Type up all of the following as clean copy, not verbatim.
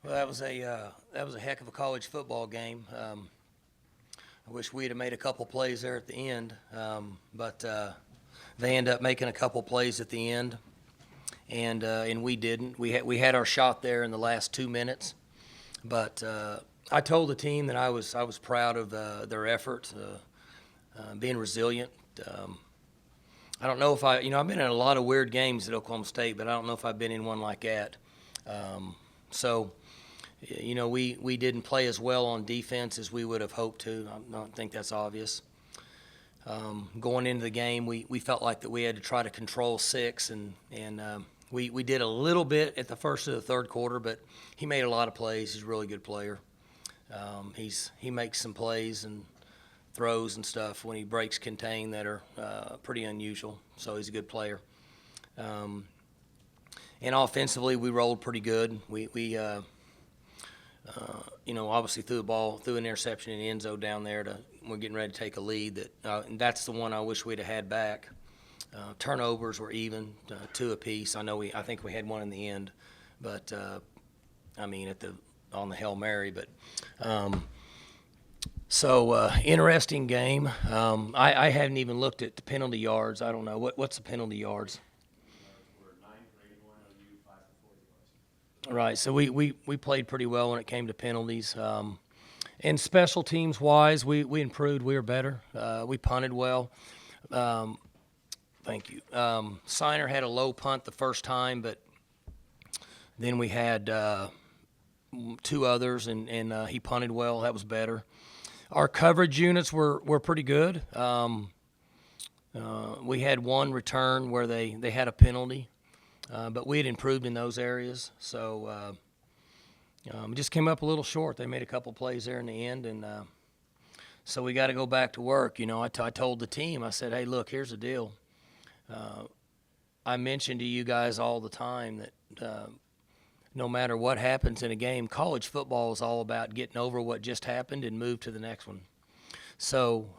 Well, that was a heck of a college football game. I wish we'd have made a couple plays there at the end, but they end up making a couple plays at the end, and we didn't. We had our shot there in the last 2 minutes, but I told the team that I was proud of their effort, being resilient. I don't know if I've been in a lot of weird games at Oklahoma State, but I don't know if I've been in one like that. So. We didn't play as well on defense as we would have hoped to. I don't think that's obvious. Going into the game, we felt like that we had to try to control six, and we did a little bit at the first of the third quarter, but he made a lot of plays. He's a really good player. He makes some plays and throws and stuff when he breaks contain that are pretty unusual, so he's a good player. And offensively, we rolled pretty good. We obviously threw an interception in the end zone down there. We're getting ready to take a lead. And that's the one I wish we'd have had back. Turnovers were even, 2 apiece. I think we had one in the end, but on the Hail Mary. But interesting game. I hadn't even looked at the penalty yards. I don't know what's the penalty yards. Right, so we played pretty well when it came to penalties. And special teams wise, we improved. We were better. We punted well. Thank you. Signer had a low punt the first time, but then we had 2 others, and he punted well. That was better. Our coverage units were pretty good. We had one return where they had a penalty. But we had improved in those areas, so just came up a little short. They made a couple plays there in the end, and so we got to go back to work. I told the team, I said, hey, look, here's the deal. I mention to you guys all the time that no matter what happens in a game, college football is all about getting over what just happened and move to the next one. So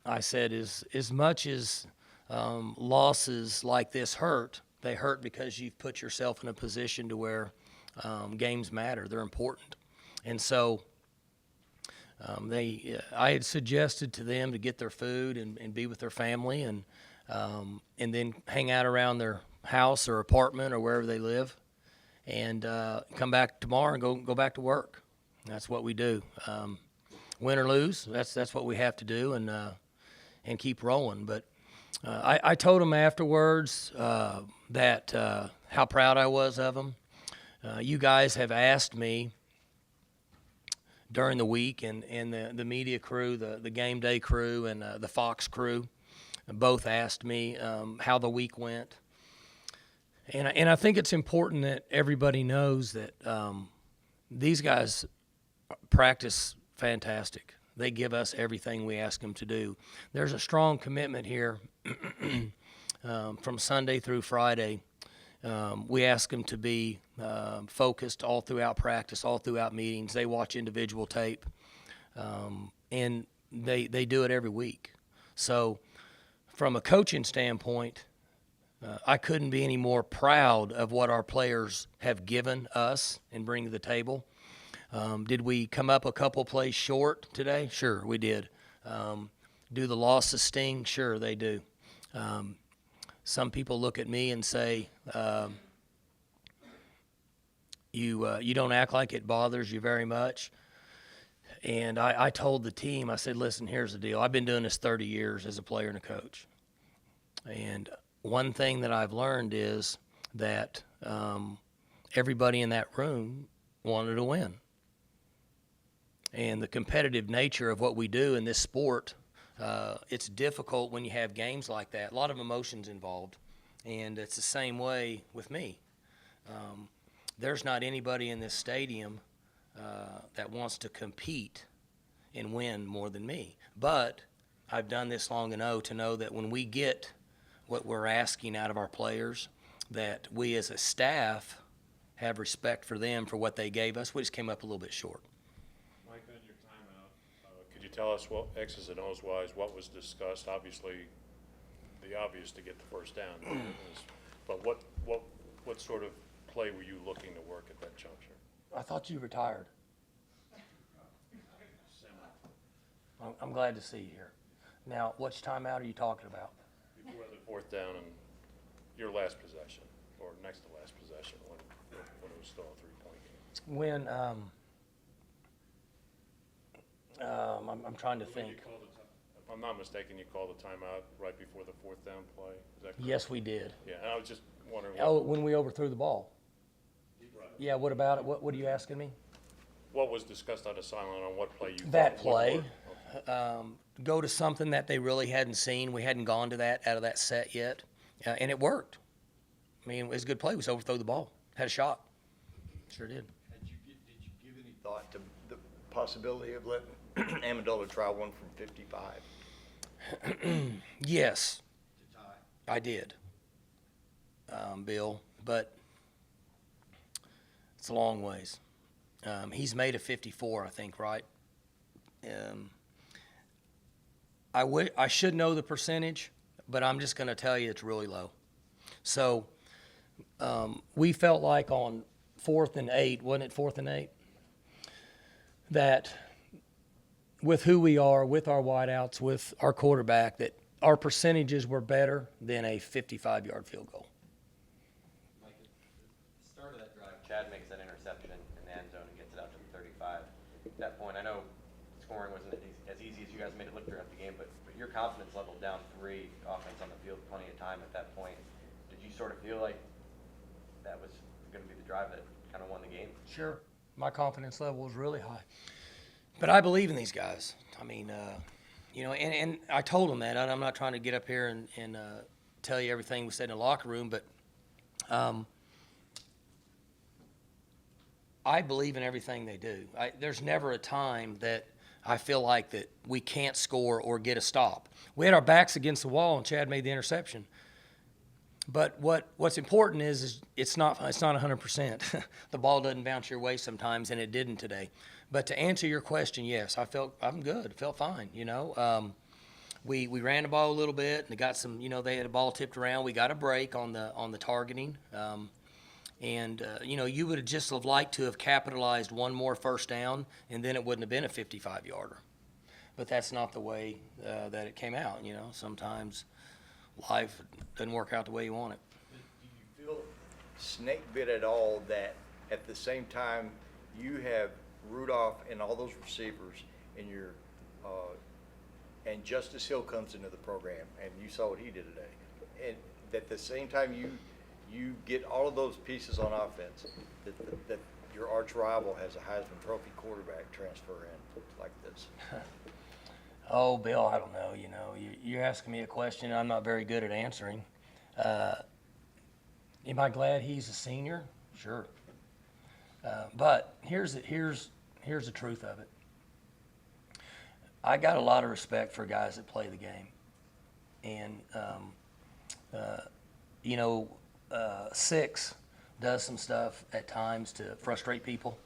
I said, as much as losses like this hurt, they hurt because you've put yourself in a position to where games matter. They're important. And so I had suggested to them to get their food and be with their family and then hang out around their house or apartment or wherever they live and come back tomorrow and go back to work. That's what we do. Win or lose, that's what we have to do and keep rolling. But I told them afterwards that how proud I was of them. You guys have asked me during the week, and the media crew, the game day crew, and the Fox crew, both asked me how the week went. And I think it's important that everybody knows that these guys practice fantastic. They give us everything we ask them to do. There's a strong commitment here from Sunday through Friday. We ask them to be focused all throughout practice, all throughout meetings. They watch individual tape, and they do it every week. So from a coaching standpoint, I couldn't be any more proud of what our players have given us and bring to the table. Did we come up a couple plays short today? Sure, we did. Do the losses sting? Sure, they do. Some people look at me and say, you don't act like it bothers you very much. And I told the team, I said, listen, here's the deal. I've been doing this 30 years as a player and a coach. And one thing that I've learned is that everybody in that room wanted to win. And the competitive nature of what we do in this sport, it's difficult when you have games like that. A lot of emotions involved. And it's the same way with me. There's not anybody in this stadium that wants to compete and win more than me. But I've done this long enough to know that when we get what we're asking out of our players, that we as a staff have respect for them for what they gave us. We just came up a little bit short. Mike, on your timeout, could you tell us what X's and O's wise, what was discussed? Obviously, the obvious to get the first down. But what sort of play were you looking to work at that juncture? thought you retired. I'm glad to see you here. Now, which timeout are you talking about? Before the fourth down and your last possession, or next to last possession, when it was still a 3-point game. When, I'm trying to think. If I'm not mistaken, you called the timeout right before the fourth down play. Is that correct? Yes, we did. Yeah, and I was just wondering. Oh, when we overthrew the ball. Right. Yeah, what about it? What are you asking me? What was discussed on the sideline on what play you That thought would play. work? Go to something that they really hadn't seen. We hadn't gone to that out of that set yet, and it worked. I mean, it was a good play. We just overthrew the ball. Had a shot. Sure did. Did you give any thought to the possibility of letting Amendola try one from 55 Yes, to tie? I did, Bill, but it's a long ways. He's made a 54, I think, right? I should know the percentage, but I'm just going to tell you it's really low. So we felt like on 4th and 8, wasn't it 4th and 8, that with who we are, with our wideouts, with our quarterback, that our percentages were better than a 55-yard field goal. Mike, at the start of that drive, Chad makes that interception in the end zone and gets it out to the 35. At that point, I know scoring wasn't as easy as you guys made it look throughout the game, but your confidence level down 3, offense on the field, plenty of time at that point. Did you sort of feel like that was going to be the drive that kind of won the game? Sure. My confidence level was really high. But I believe in these guys. I mean, and I told them that. I'm not trying to get up here and tell you everything we said in the locker room, but I believe in everything they do. There's never a time that I feel like that we can't score or get a stop. We had our backs against the wall, and Chad made the interception. But what's important is it's not 100%. The ball doesn't bounce your way sometimes, and it didn't today. But to answer your question, yes, I'm good. Felt fine. We ran the ball a little bit, and they got some. They had a ball tipped around. We got a break on the targeting, you would have just have liked to have capitalized one more first down, and then it wouldn't have been a 55-yarder. But that's not the way that it came out. Sometimes life doesn't work out the way you want it. Do you feel snake bit at all that at the same time you have Rudolph and all those receivers in your and Justice Hill comes into the program, and you saw what he did today, and at the same time you get all of those pieces on offense, that your arch rival has a Heisman Trophy quarterback transfer in like this? Oh, Bill, I don't know. You're asking me a question I'm not very good at answering. Am I glad he's a senior? Sure. But here's the truth of it. I got a lot of respect for guys that play the game, and 6 does some stuff at times to frustrate people,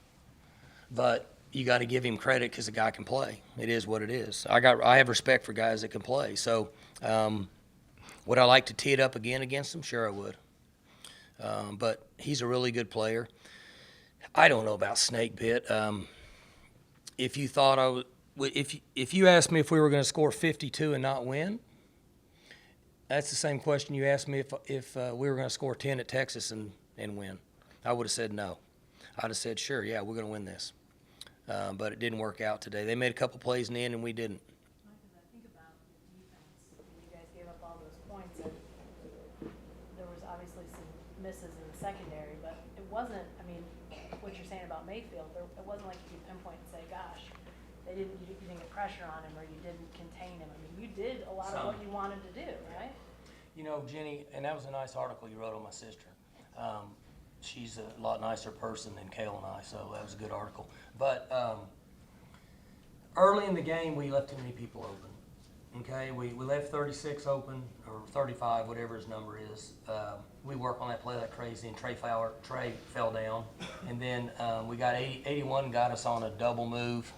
but you got to give him credit because the guy can play. It is what it is. I have respect for guys that can play. So would I like to tee it up again against him? Sure I would. But he's a really good player. I don't know about snake bit. If you thought if you asked me if we were going to score 52 and not win, that's the same question you asked me if we were going to score 10 at Texas and win. I would have said no. I'd have said, sure, yeah, we're going to win this. But it didn't work out today. They made a couple plays in the end, and we didn't. Mike, as I think about the defense, you guys gave up all those points, and there was obviously some misses in the secondary, but it wasn't, what you're saying about Mayfield, it wasn't like you could pinpoint and say, gosh, you didn't get pressure on him or you didn't contain him. You did a lot of what you wanted to do, right? Jenny, and that was a nice article you wrote on my sister. She's a lot nicer person than Kale and I, so that was a good article. But early in the game, we left too many people open. Okay, we left 36 open, or 35, whatever his number is. We worked on that play like crazy, and Trey fell down. And then we got 81 got us on a double move.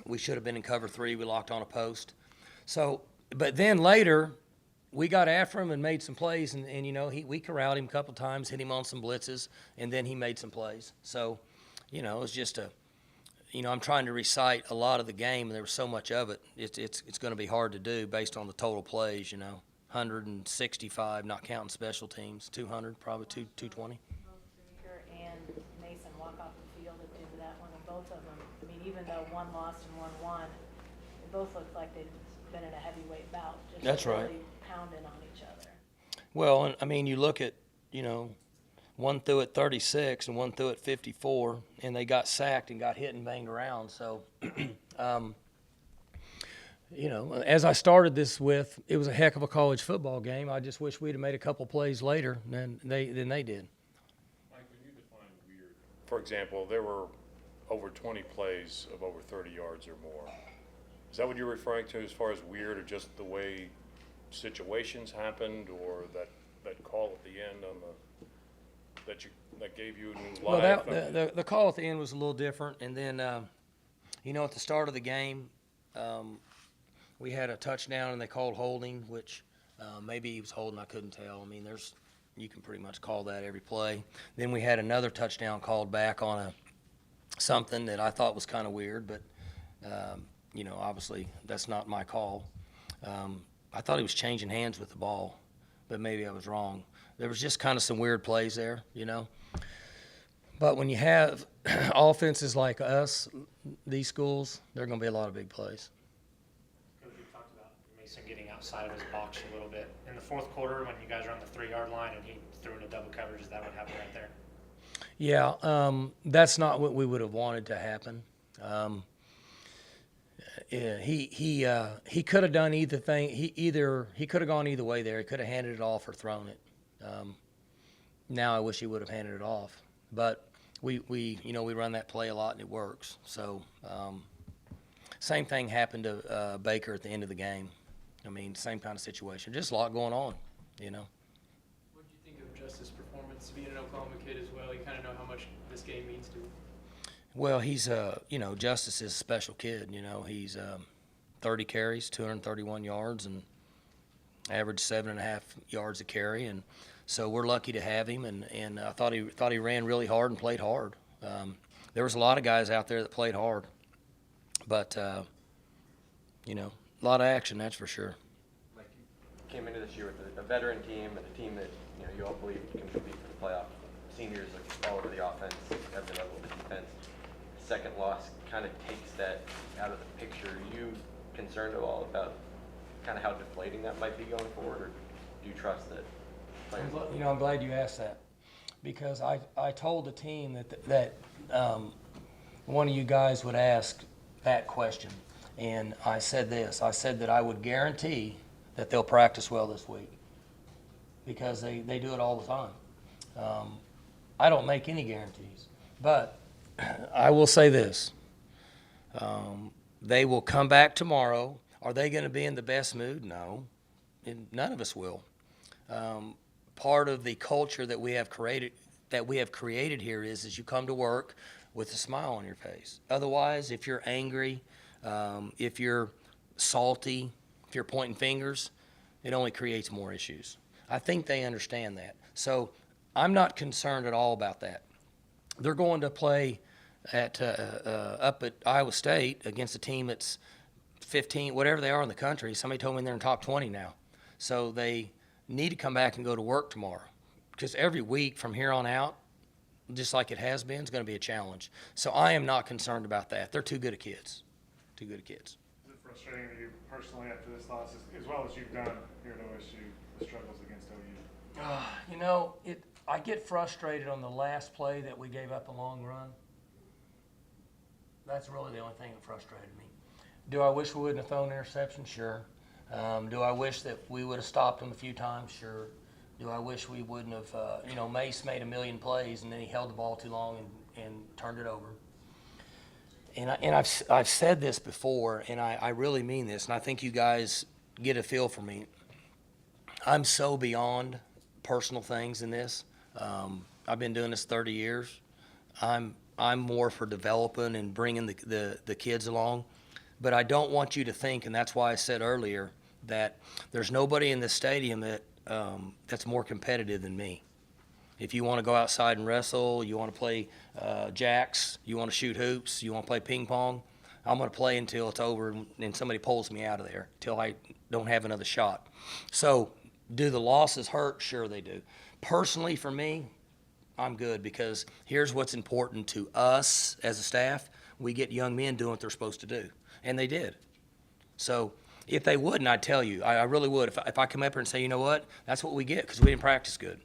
We should have been in cover 3. We locked on a post. So, but then later, we got after him and made some plays, and we corralled him a couple times, hit him on some blitzes, and then he made some plays. So you know, it was just I'm trying to recite a lot of the game, and there was so much of it. It's going to be hard to do based on the total plays, 165, not counting special teams, 200, probably 220. Both Greer and Mason walk off the field at the end of that one, and both of them, I mean, even though one lost and one won, they both looked like they'd been in a heavyweight bout. Just That's right. really pounding on each other. Well, and I mean, you look at, one threw at 36 and one threw at 54, and they got sacked and got hit and banged around. So, as I started this with, it was a heck of a college football game. I just wish we'd have made a couple plays later than they did. Mike, when you define weird, for example, there were over 20 plays of over 30 yards or more. Is that what you're referring to as far as weird, or just the way situations happened, or that call at the end on that gave you a new Well, life? the call at the end was a little different, and then at the start of the game, we had a touchdown and they called holding, which maybe he was holding, I couldn't tell. I mean, you can pretty much call that every play. Then we had another touchdown called back on something that I thought was kind of weird, but obviously that's not my call. I thought he was changing hands with the ball, but maybe I was wrong. There was just kind of some weird plays there, But when you have offenses like us, these schools, there are going to be a lot of big plays. Coach, you talked about Mason getting outside of his box a little bit. In the fourth quarter, when you guys are on the 3-yard line and he threw in a double coverage, is that what happened right there? Yeah, that's not what we would have wanted to happen. He could have done either thing. He could have gone either way there. He could have handed it off or thrown it. Now I wish he would have handed it off, but we run that play a lot and it works. So same thing happened to Baker at the end of the game. I mean, same kind of situation. Just a lot going on, What do you think of Justice's performance, being an Oklahoma kid as well? You kind of know how much this game means to him. Well, he's Justice is a special kid. He's 30 carries, 231 yards, and averaged 7.5 yards a carry, and so we're lucky to have him. And I thought he ran really hard and played hard. There was a lot of guys out there that played hard, but a lot of action, that's for sure. Like, you came into this year with a veteran team and a team that you all believe can compete for the playoff. Seniors like all over the offense, at the level of the defense. Second loss kind of takes that out of the picture. Are you concerned at all about kind of how deflating that might be going forward, or do you trust that players? I'm glad you asked that, because I told the team that one of you guys would ask that question, and I said this. I said that I would guarantee that they'll practice well this week, because they do it all the time. I don't make any guarantees, but I will say this. They will come back tomorrow. Are they going to be in the best mood? No. And none of us will. Part of the culture that we have created here is you come to work with a smile on your face. Otherwise, if you're angry, if you're salty, if you're pointing fingers, it only creates more issues. I think they understand that. So I'm not concerned at all about that. They're going to play up at Iowa State against a team that's 15, whatever they are in the country. Somebody told me they're in the top 20 now. So they need to come back and go to work tomorrow, because every week from here on out, just like it has been, is going to be a challenge. So I am not concerned about that. They're too good at kids. Too good at kids. Is it frustrating to you personally after this loss, as well as you've done here at OSU, the struggles against OU? I get frustrated on the last play that we gave up a long run. That's really the only thing that frustrated me. Do I wish we wouldn't have thrown an interception? Sure. Do I wish that we would have stopped them a few times? Sure. Do I wish we wouldn't have, Mace made a million plays and then he held the ball too long and turned it over. And I've said this before, and I really mean this, and I think you guys get a feel for me. I'm so beyond personal things in this. I've been doing this 30 years. I'm more for developing and bringing the kids along. But I don't want you to think, and that's why I said earlier, that there's nobody in this stadium that's more competitive than me. If you want to go outside and wrestle, you want to play jacks, you want to shoot hoops, you want to play ping pong, I'm going to play until it's over and somebody pulls me out of there, till I don't have another shot. So do the losses hurt? Sure they do. Personally, for me, I'm good, because here's what's important to us as a staff. We get young men doing what they're supposed to do, and they did. So if they wouldn't, I'd tell you. I really would. If I come up here and say, you know what, that's what we get because we didn't practice good.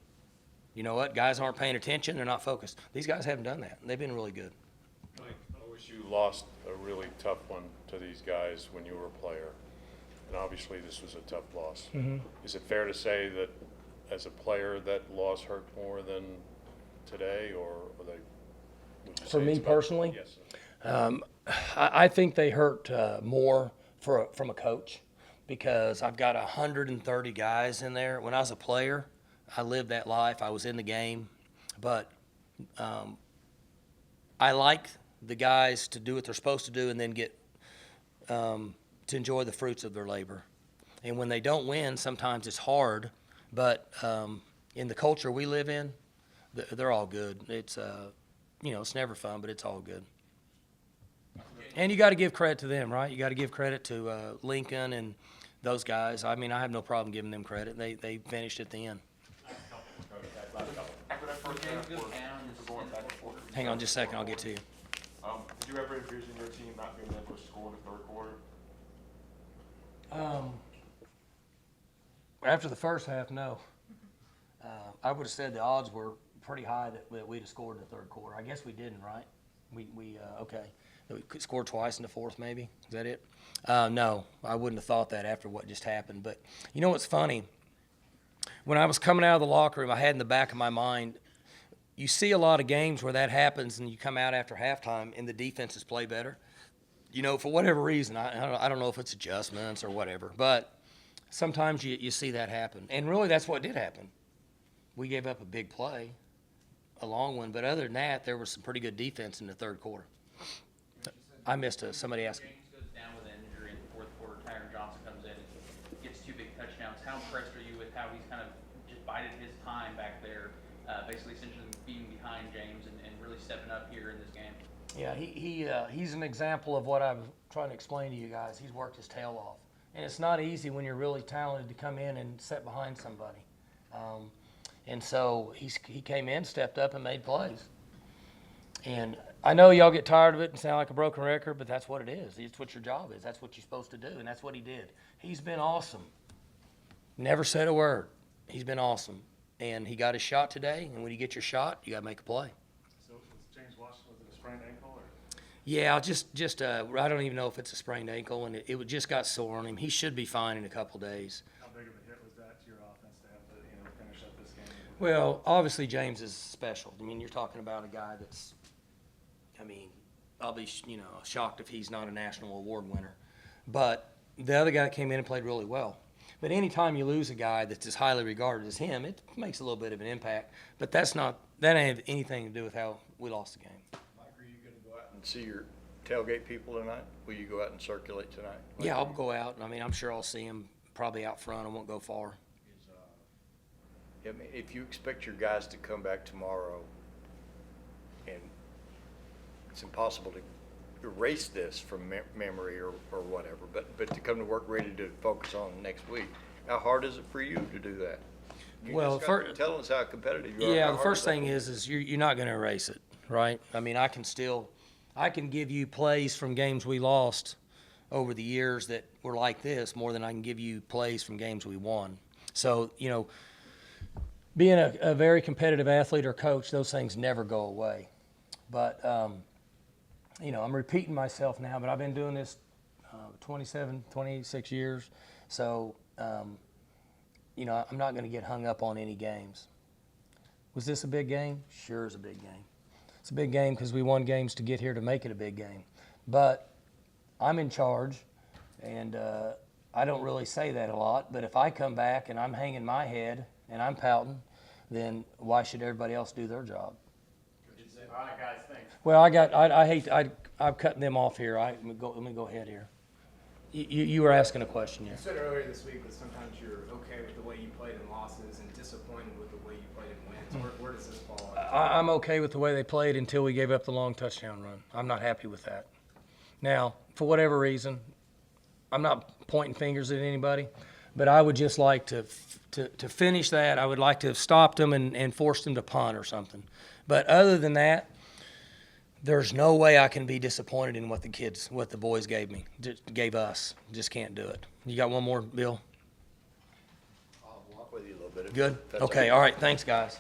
You know what, guys aren't paying attention, they're not focused. These guys haven't done that. They've been really good. Mike, OSU lost a really tough one to these guys when you were a player, and obviously this was a tough loss. Is it fair to say that as a player that loss hurt more than today, or are they? Would you For say me it's about- personally? Yes. I think they hurt more from a coach, because I've got 130 guys in there. When I was a player, I lived that life. I was in the game. But I like the guys to do what they're supposed to do and then get to enjoy the fruits of their labor. And when they don't win, sometimes it's hard. But in the culture we live in, they're all good. It's it's never fun, but it's all good. And you got to give credit to them, right? You got to give credit to Lincoln and those guys. I mean, I have no problem giving them credit. They finished at the end. After that first half, we're going back and forth. Hang on just a second, I'll get to you. Did you ever envision your team not being able to score in the third quarter? After the first half, no. I would have said the odds were pretty high that we'd have scored in the third quarter. I guess we didn't, right? Okay. We could score twice in the fourth, maybe? Is that it? No, I wouldn't have thought that after what just happened. But you know what's funny? When I was coming out of the locker room, I had in the back of my mind, you see a lot of games where that happens and you come out after halftime and the defenses play better. You know, for whatever reason, I don't know if it's adjustments or whatever, but sometimes you see that happen. And really, that's what did happen. We gave up a big play, a long one, but other than that, there was some pretty good defense in the third quarter. I missed somebody asked. James goes down with an injury in the fourth quarter. Tyron Johnson comes in and gets 2 big touchdowns. How impressed are you with how he's kind of just bided his time back there, basically essentially being behind James and really stepping up here in this game? Yeah, he's an example of what I was trying to explain to you guys. He's worked his tail off. And it's not easy when you're really talented to come in and sit behind somebody. And so he came in, stepped up, and made plays. And I know y'all get tired of it and sound like a broken record, but that's what it is. It's what your job is. That's what you're supposed to do, and that's what he did. He's been awesome. Never said a word. He's been awesome. And he got his shot today, and when you get your shot, you got to make a play. So was James Washington, was it a sprained ankle or? Yeah, just I don't even know if it's a sprained ankle, and it just got sore on him. He should be fine in a couple days. How big of a hit was that to your offense to have to, finish up this game? Well, obviously James is special. I mean, you're talking about a guy that's, I'll be, shocked if he's not a national award winner. But the other guy came in and played really well. But anytime you lose a guy that's as highly regarded as him, it makes a little bit of an impact. But that ain't have anything to do with how we lost the game. Mike, are you going to go out and see your tailgate people tonight? Will you go out and circulate tonight? Yeah, I'll go out. I'm sure I'll see him probably out front. I won't go far. If you expect your guys to come back tomorrow, and it's impossible to erase this from memory or whatever, but to come to work ready to focus on next week, how hard is it for you to do that? Well, Tell us how competitive you are. Yeah, How the hard first that thing for you? is you're not going to erase it, right? I can give you plays from games we lost over the years that were like this more than I can give you plays from games we won. So, being a very competitive athlete or coach, those things never go away. But, I'm repeating myself now, but I've been doing this 26 years. So, I'm not going to get hung up on any games. Was this a big game? Sure, it's a big game. It's a big game because we won games to get here to make it a big game. But I'm in charge, and I don't really say that a lot. But if I come back and I'm hanging my head and I'm pouting, then why should everybody else do their job? All right, guys, thanks. Well, I'm cutting them off here. Let me go ahead here. You were asking a question, yeah. You said earlier this week that sometimes you're okay with the way you played in losses and disappointed with the way you played in wins. Where does this fall on? I'm okay with the way they played until we gave up the long touchdown run. I'm not happy with that. Now, for whatever reason, I'm not pointing fingers at anybody, but I would just like to finish that. I would like to have stopped them and forced them to punt or something. But other than that, there's no way I can be disappointed in what the boys gave us. Just can't do it. You got one more, Bill? I'll walk with you a little bit. Good? That's Okay, all right. Thanks, guys.